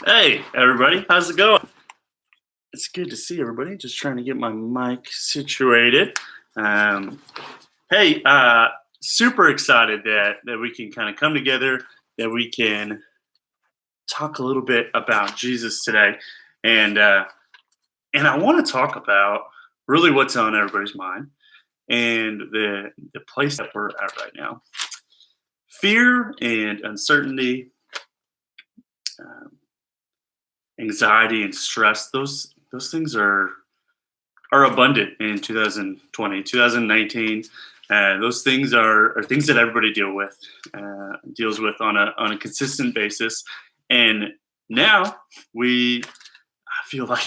Hey, everybody, how's it going? It's good to see everybody. Just trying to get my mic situated. Um, hey, super excited that we can kind of come together, that we can talk a little bit about Jesus today, and uh, and I want to talk about really what's on everybody's mind and the place that we're at right now. Fear and uncertainty, um, anxiety and stress. Those things are abundant in 2020, 2019. Those things are things that everybody deals with on a consistent basis. And now I feel like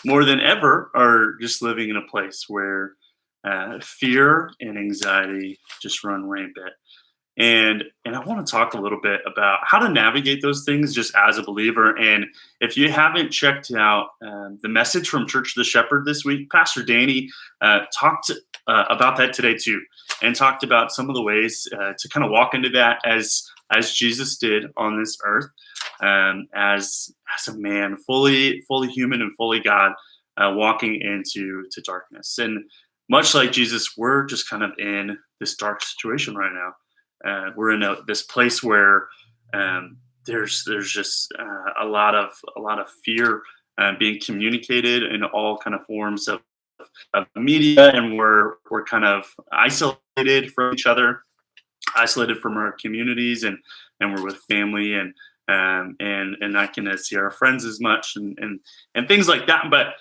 more than ever, are just living in a place where fear and anxiety just run rampant. And I want to talk a little bit about how to navigate those things just as a believer. And if you haven't checked out the message from Church of the Shepherd this week, Pastor Danny talked about that today too, and talked about some of the ways to kind of walk into that as Jesus did on this earth, as a man, fully human and fully God, walking into darkness. And much like Jesus, we're just kind of in this dark situation right now. We're in this place where there's just a lot of fear being communicated in all kind of forms of media, and we're kind of isolated from each other, isolated from our communities, and we're with family and not going to see our friends as much and things like that. But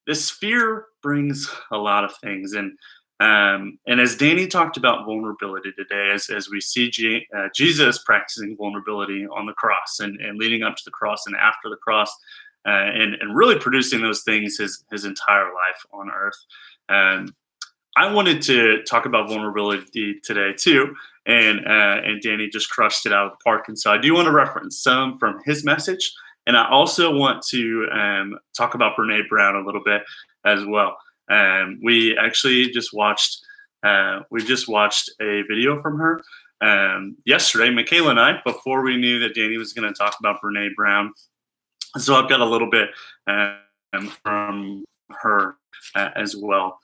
this fear brings a lot of things, and as Danny talked about vulnerability today, as we see Jesus practicing vulnerability on the cross and leading up to the cross and after the cross, and really producing those things his entire life on earth. Um, I wanted to talk about vulnerability today too, and Danny just crushed it out of the park. And so I do want to reference some from his message, and I also want to talk about Brene Brown a little bit as well. We actually just watched a video from her yesterday, Michaela and I, before we knew that Danny was going to talk about Brene Brown. So I've got a little bit from her as well.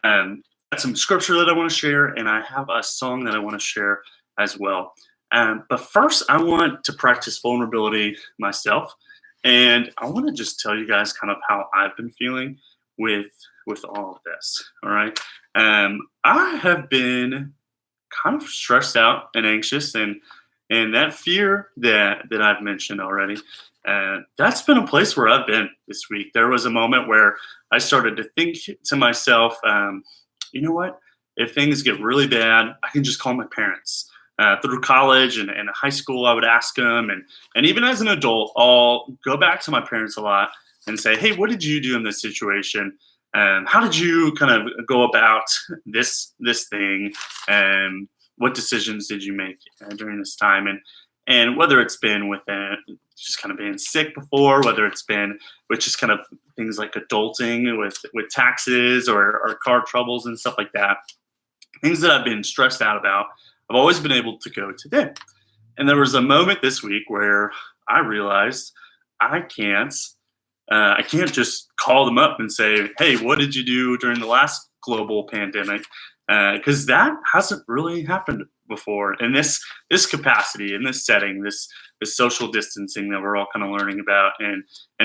Um, got some scripture that I want to share, and I have a song that I want to share as well. But first, I want to practice vulnerability myself, and I want to just tell you guys kind of how I've been feeling with all of this. All right, I have been kind of stressed out and anxious, and that fear that I've mentioned already. That's been a place where I've been this week. There was a moment where I started to think to myself, you know what? If things get really bad, I can just call my parents. Through college and high school, I would ask them, and even as an adult, I'll go back to my parents a lot and say, "Hey, what did you do in this situation? How did you kind of go about this thing? And what decisions did you make during this time?" And whether it's been with just kind of being sick before, whether it's been with just kind of things like adulting with taxes or car troubles and stuff like that, things that I've been stressed out about, I've always been able to go to them. And there was a moment this week where I realized I can't I can't just call them up and say, "Hey, what did you do during the last global pandemic?" Because that hasn't really happened before in this capacity, in this setting, this social distancing that we're all kind of learning about and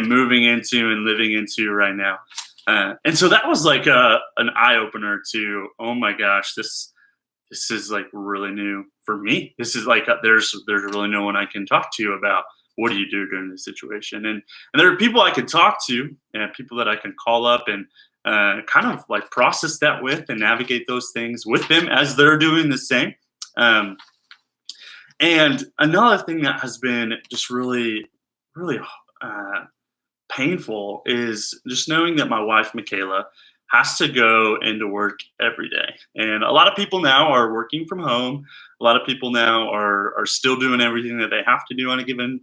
moving into and living into right now. And so that was like an eye opener to, oh my gosh, this is like really new for me. This is like there's really no one I can talk to about what do you do during this situation, and there are people I can talk to, and people that I can call up and kind of like process that with and navigate those things with them as they're doing the same. Um, and another thing that has been just really uh, painful is just knowing that my wife Michaela has to go into work every day. And a lot of people now are working from home. A lot of people now are still doing everything that they have to do on a given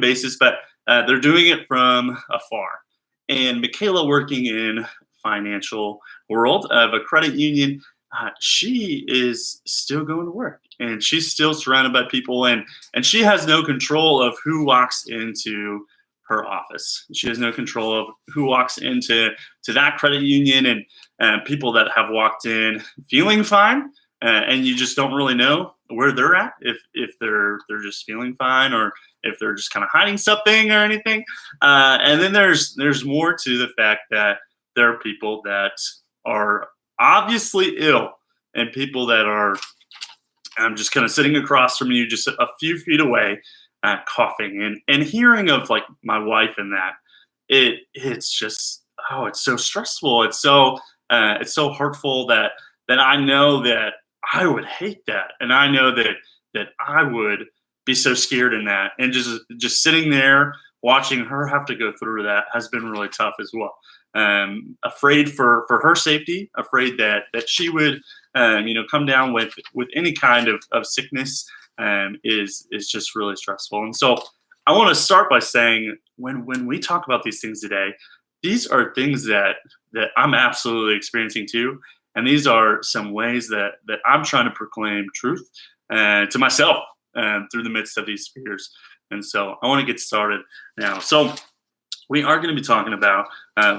basis, but they're doing it from afar. And Michaela, working in financial world of a credit union, she is still going to work, and she's still surrounded by people, and she has no control of who walks into her office. She has no control of who walks into that credit union, and people that have walked in feeling fine, and you just don't really know where they're at, if they're just feeling fine, or if they're just kind of hiding something or anything. And then there's more to the fact that there are people that are obviously ill, and people that are just kind of sitting across from you, just a few feet away, coughing, and hearing of like my wife and that, it's just, oh, it's so stressful. It's so hurtful that I know that I would hate that, and I know that I would be so scared in that, and just sitting there watching her have to go through that has been really tough as well. Afraid for her safety, afraid that she would come down with any kind of sickness, is just really stressful. And so I want to start by saying, when we talk about these things today, these are things that I'm absolutely experiencing too, and these are some ways that I'm trying to proclaim truth to myself through the midst of these fears. And so I want to get started now. So we are going to be talking about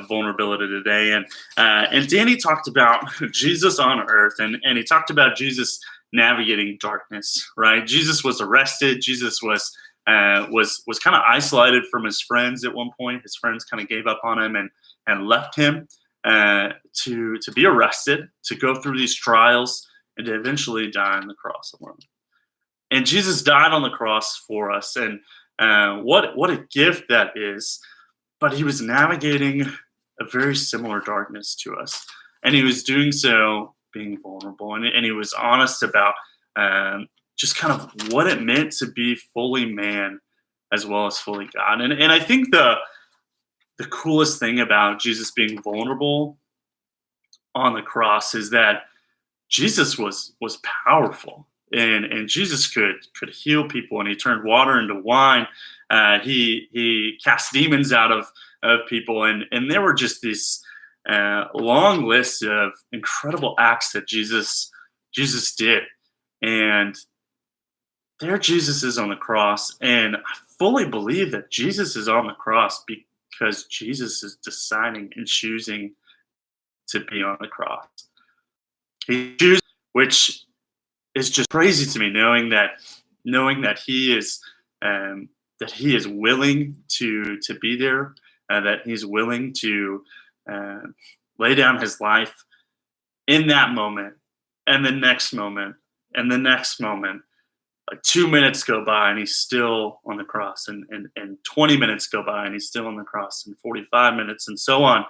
vulnerability today, and Danny talked about Jesus on earth, and he talked about Jesus navigating darkness. Right? Jesus was arrested. Jesus was kind of isolated from his friends at one point. His friends kind of gave up on him and left him to be arrested, to go through these trials, and to eventually die on the cross alone. And Jesus died on the cross for us, and what a gift that is. But he was navigating a very similar darkness to us, and he was doing so being vulnerable, and he was honest about just kind of what it meant to be fully man as well as fully God. And I think the coolest thing about Jesus being vulnerable on the cross is that Jesus was powerful, and Jesus could heal people, and he turned water into wine. He cast demons out of people, and there were just these long list of incredible acts that Jesus did. And there Jesus is on the cross, and I fully believe that Jesus is on the cross because Jesus is deciding and choosing to be on the cross. He chooses, which is just crazy to me, knowing that he is willing to be there, that he's willing to lay down his life in that moment, and the next moment, and the next moment. Like 2 minutes go by and he's still on the cross, and 20 minutes go by and he's still on the cross, and 45 minutes, and so on.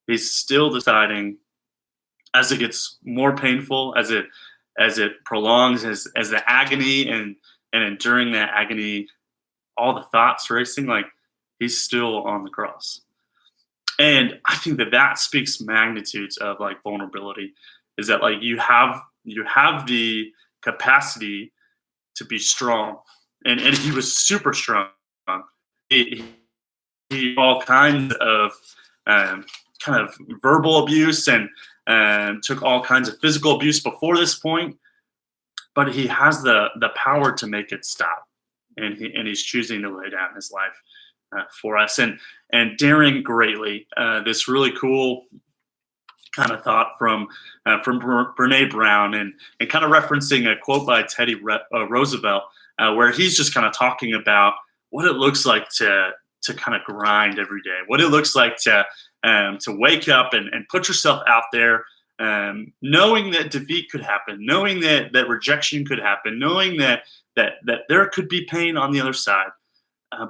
He's still deciding, as it gets more painful, as it prolongs, as the agony and enduring that agony, all the thoughts racing, like he's still on the cross. And I think that speaks magnitudes of like vulnerability, is that like you have the capacity to be strong, and he was super strong. He all kinds of kind of verbal abuse, and took all kinds of physical abuse before this point, but he has the power to make it stop, and he's choosing to lay down his life for us, and daring greatly. This really cool kind of thought from Brene Brown, and kind of referencing a quote by Teddy Roosevelt, where he's just kind of talking about what it looks like to kind of grind every day, what it looks like to wake up and put yourself out there, knowing that defeat could happen, knowing that rejection could happen, knowing that there could be pain on the other side,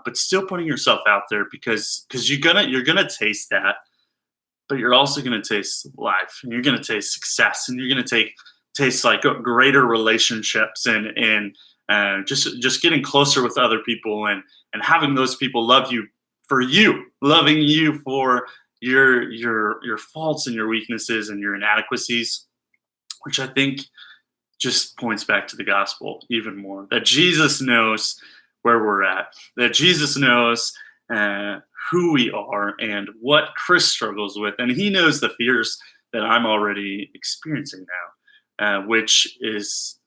but still putting yourself out there, because you're gonna taste that, but you're also gonna taste life, and you're gonna taste success, and you're gonna taste like greater relationships, and just getting closer with other people, and having those people love you for you, loving you for your faults and your weaknesses and your inadequacies, which I think just points back to the gospel even more. That Jesus knows where we're at, that Jesus knows who we are and what Chris struggles with, and he knows the fears that I'm already experiencing now. which is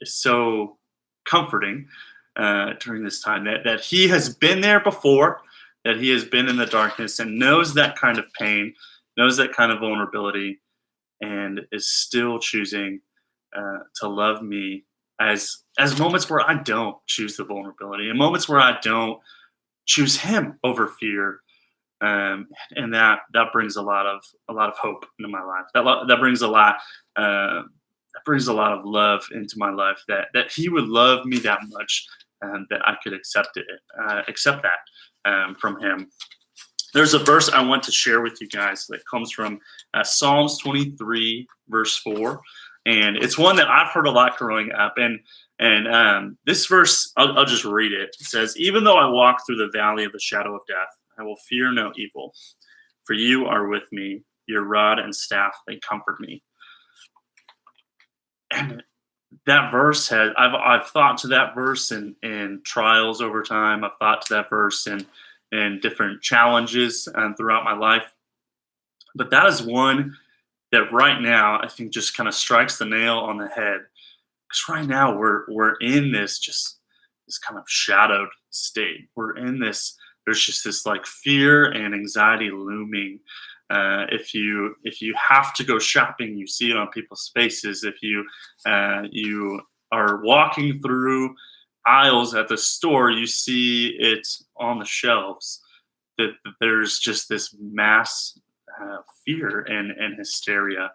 so comforting during this time, that he has been there before, that he has been in the darkness and knows that kind of pain, knows that kind of vulnerability, and is still choosing to love me as moments where I don't choose the vulnerability, and moments where I don't choose him over fear. And that brings a lot of hope into my life. That brings a lot. That brings a lot of love into my life. That he would love me that much, that I could accept that from him. There's a verse I want to share with you guys that comes from Psalms 23, verse 4, and it's one that I've heard a lot growing up. And this verse, I'll just read it. It says, "Even though I walk through the valley of the shadow of death, I will fear no evil, for you are with me. Your rod and staff, they comfort me." And that verse I've thought to that verse in trials over time. I've thought to that verse in different challenges throughout my life. But that is one that right now I think just kind of strikes the nail on the head. Because right now we're in this kind of shadowed state. We're in this. There's just this like fear and anxiety looming. If you have to go shopping, you see it on people's faces. If you are walking through aisles at the store, you see it on the shelves. That there's just this mass fear and hysteria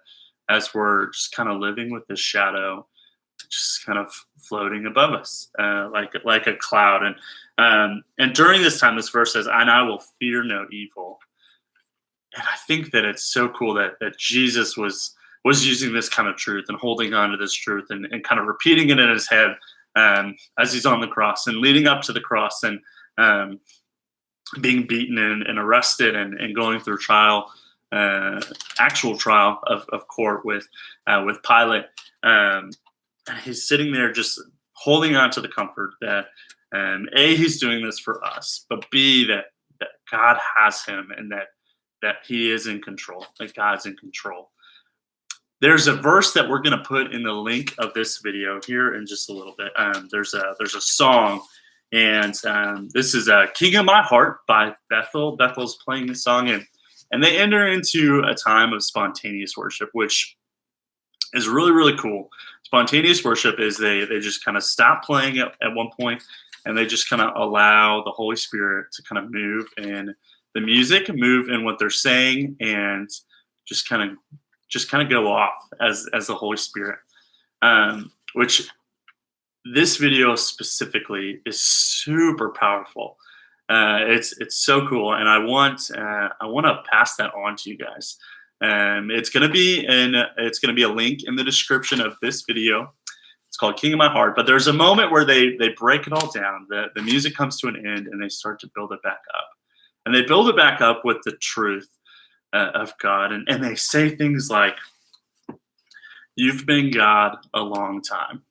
as we're just kind of living with this shadow, just kind of floating above us, like a cloud. And during this time, this verse says, "And I will fear no evil." And I think that it's so cool that Jesus was using this kind of truth and holding on to this truth and kind of repeating it in his head as he's on the cross and leading up to the cross and being beaten and arrested and going through trial, actual trial of court with Pilate. And he's sitting there just holding on to the comfort that A, he's doing this for us, but B, that God has him and that he is in control, that God's in control. There's a verse that we're going to put in the link of this video here in just a little bit. There's a song, and this is "King of My Heart" by Bethel. Bethel's playing this song, and they enter into a time of spontaneous worship, which is really, really cool. Spontaneous worship is they just kind of stop playing at one point, and they just kind of allow the Holy Spirit to kind of move in the music, move in what they're saying, and just kind of go off as the Holy Spirit. Which this video specifically is super powerful. It's so cool, and I want to pass that on to you guys. It's gonna be a link in the description of this video. It's called "King of My Heart," but there's a moment where they break it all down. The music comes to an end, and they start to build it back up. And they build it back up with the truth of God. And they say things like, "You've been God a long time."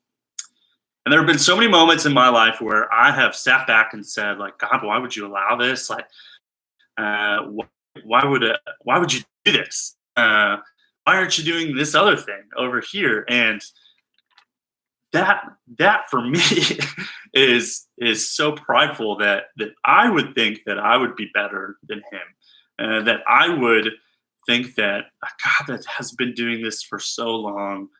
And there have been so many moments in my life where I have sat back and said, like, "God, why would you allow this? Like, why would you do this? Why aren't you doing this other thing over here?" And that for me is so prideful that I would think that I would be better than him, that I would think that God that has been doing this for so long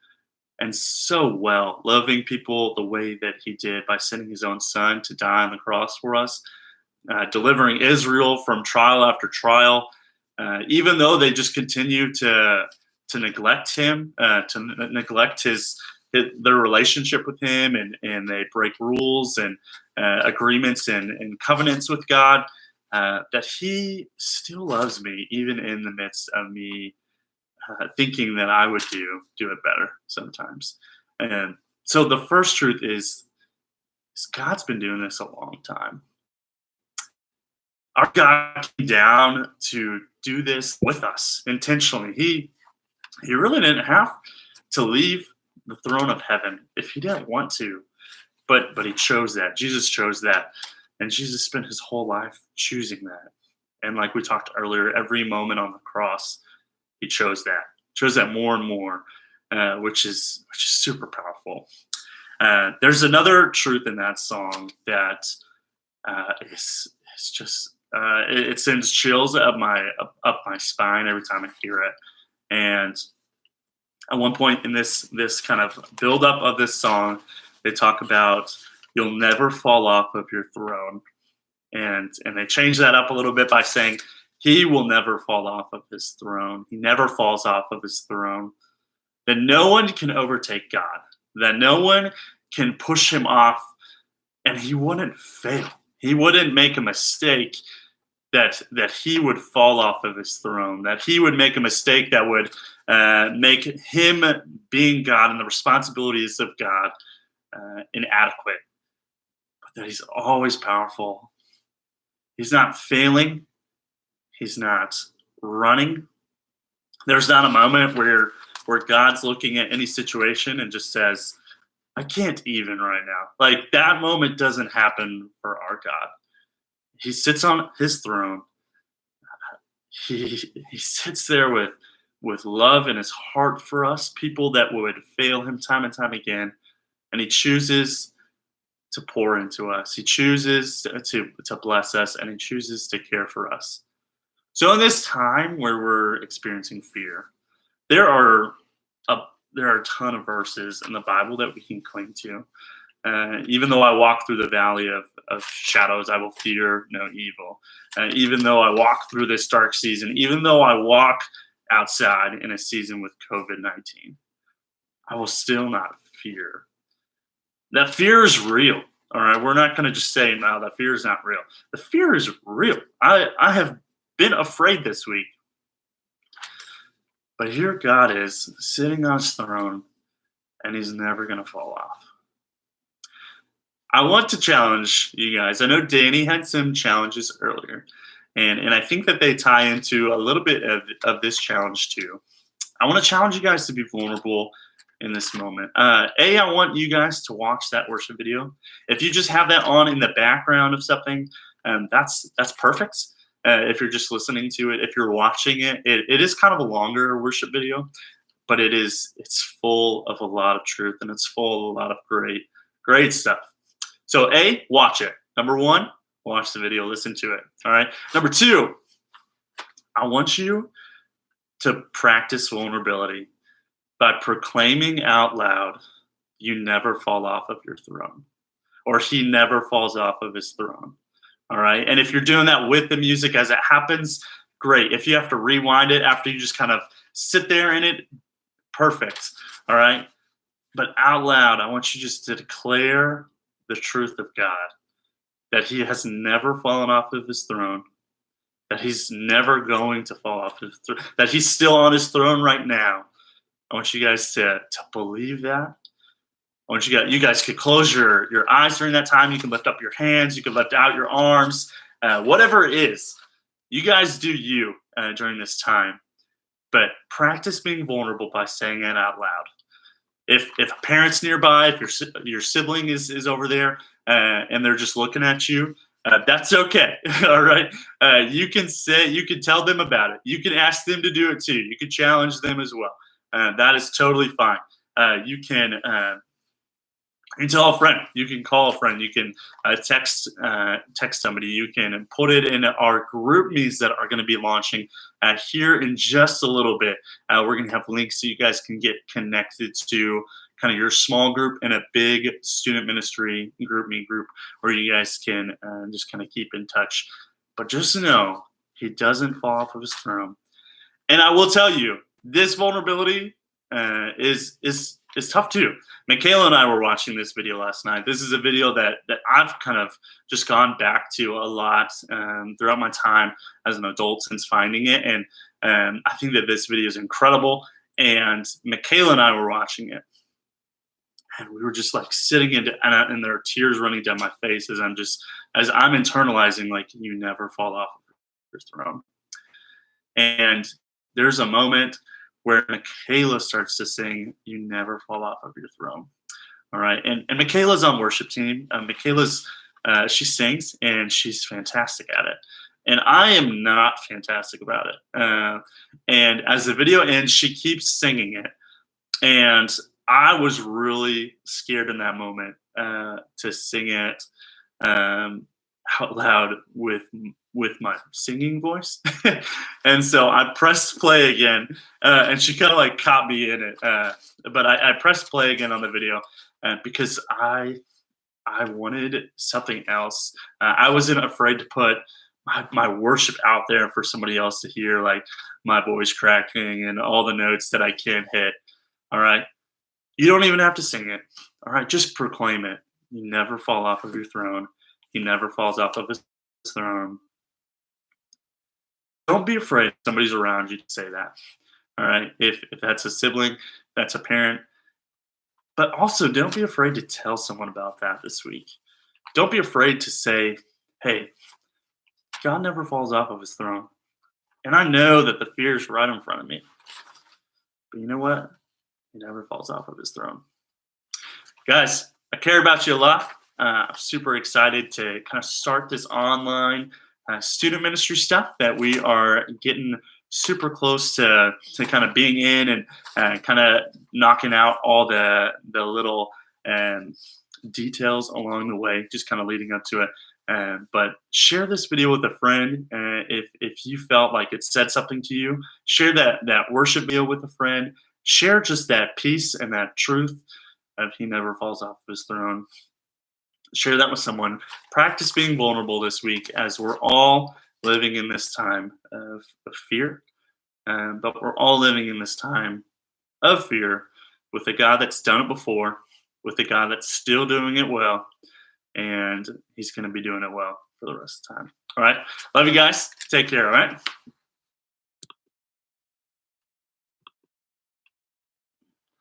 and so well, loving people the way that he did by sending his own son to die on the cross for us, delivering Israel from trial after trial, even though they just continue to neglect him, to neglect their relationship with him, and they break rules and agreements and covenants with God, that he still loves me even in the midst of me thinking that I would do it better sometimes. And so the first truth is God's been doing this a long time. Our God came down to do this with us intentionally. He really didn't have to leave the throne of heaven if he didn't want to, but he chose that. Jesus chose that, and Jesus spent his whole life choosing that. And like we talked earlier, every moment on the cross, he chose that more and more. which is super powerful. There's another truth in that song that is just it sends chills up my spine every time I hear it. And at one point in this kind of build up of this song, they talk about you'll never fall off of your throne, and they change that up a little bit by saying he will never fall off of his throne. He never falls off of his throne. That no one can overtake God. That no one can push him off, and he wouldn't fail. He wouldn't make a mistake that he would fall off of his throne. That he would make a mistake that would make him being God and the responsibilities of God inadequate. But that he's always powerful. He's not failing. He's not running. There's not a moment where God's looking at any situation and just says, I can't even right now. Like that moment doesn't happen for our God. He sits on his throne. He sits there with love in his heart for us, people that would fail him time and time again. And he chooses to pour into us. He chooses to bless us, and he chooses to care for us. So in this time where we're experiencing fear, there are a ton of verses in the Bible that we can cling to. Even though I walk through the valley of shadows, I will fear no evil. Even though I walk through this dark season, even though I walk outside in a season with COVID-19, I will still not fear. That fear is real. All right, we're not going to just say, no, that fear is not real. The fear is real. I have been afraid this week. But here God is sitting on his throne, and he's never going to fall off. I want to challenge you guys. I know Danny had some challenges earlier, and I think that they tie into a little bit of this challenge too. I want to challenge you guys to be vulnerable in this moment. I want you guys to watch that worship video. If you just have that on in the background of something, that's perfect. If you're just listening to it, if you're watching it, it is kind of a longer worship video, but it's full of a lot of truth, and it's full of a lot of great stuff. So watch it. Number one, watch the video, listen to it. All right. Number two, I want you to practice vulnerability by proclaiming out loud, you never fall off of your throne, or he never falls off of his throne. All right. And if you're doing that with the music as it happens, great. If you have to rewind it after you just kind of sit there in it, perfect. All right. But out loud, I want you just to declare the truth of God, that he has never fallen off of his throne, that he's never going to fall off his throne, that he's still on his throne right now. I want you guys to believe that. I want you guys could close your eyes during that time. You can lift up your hands. You can lift out your arms. Whatever it is, you guys do you during this time. But practice being vulnerable by saying it out loud. If a parent's nearby, if your sibling is over there and they're just looking at you, that's okay. All right. You can tell them about it. You can ask them to do it too. You can challenge them as well. That is totally fine. You can tell a friend. You can call a friend. You can text somebody. You can put it in our group meets that are going to be launching here in just a little bit. We're going to have links so you guys can get connected to kind of your small group and a big student ministry group where you guys can just kind of keep in touch. But just know he doesn't fall off of his throne. And I will tell you, this vulnerability is tough too. Michaela and I were watching this video last night. This is a video that I've kind of just gone back to a lot throughout my time as an adult since finding it. And I think that this video is incredible. And Michaela and I were watching it. And we were just like sitting and there are tears running down my face as I'm internalizing, like, you never fall off of your throne. And there's a moment where Michaela starts to sing, you never fall off of your throne. All right. And Michaela's on worship team. She sings and she's fantastic at it. And I am not fantastic about it. And as the video ends, she keeps singing it. And I was really scared in that moment to sing it um, out loud with my singing voice. And so I pressed play again, and she kind of like caught me in it. But I pressed play again on the video because I wanted something else. I wasn't afraid to put my worship out there for somebody else to hear, like my voice cracking and all the notes that I can't hit. All right. You don't even have to sing it. All right. Just proclaim it. You never fall off of your throne. He never falls off of his throne. Don't be afraid somebody's around you to say that. All right. If that's a sibling, that's a parent. But also, don't be afraid to tell someone about that this week. Don't be afraid to say, hey, God never falls off of his throne. And I know that the fear is right in front of me. But you know what? He never falls off of his throne. Guys, I care about you a lot. I'm super excited to kind of start this online student ministry stuff that we are getting super close to kind of being in and kind of knocking out all the little um, details along the way, just kind of leading up to it. But share this video with a friend if you felt like it said something to you. Share that worship video with a friend. Share just that peace and that truth of He never falls off his throne. Share that with someone. Practice being vulnerable this week as we're all living in this time of fear. But we're all living in this time of fear with a God that's done it before, with a God that's still doing it well, and He's going to be doing it well for the rest of the time. All right. Love you guys. Take care. All right.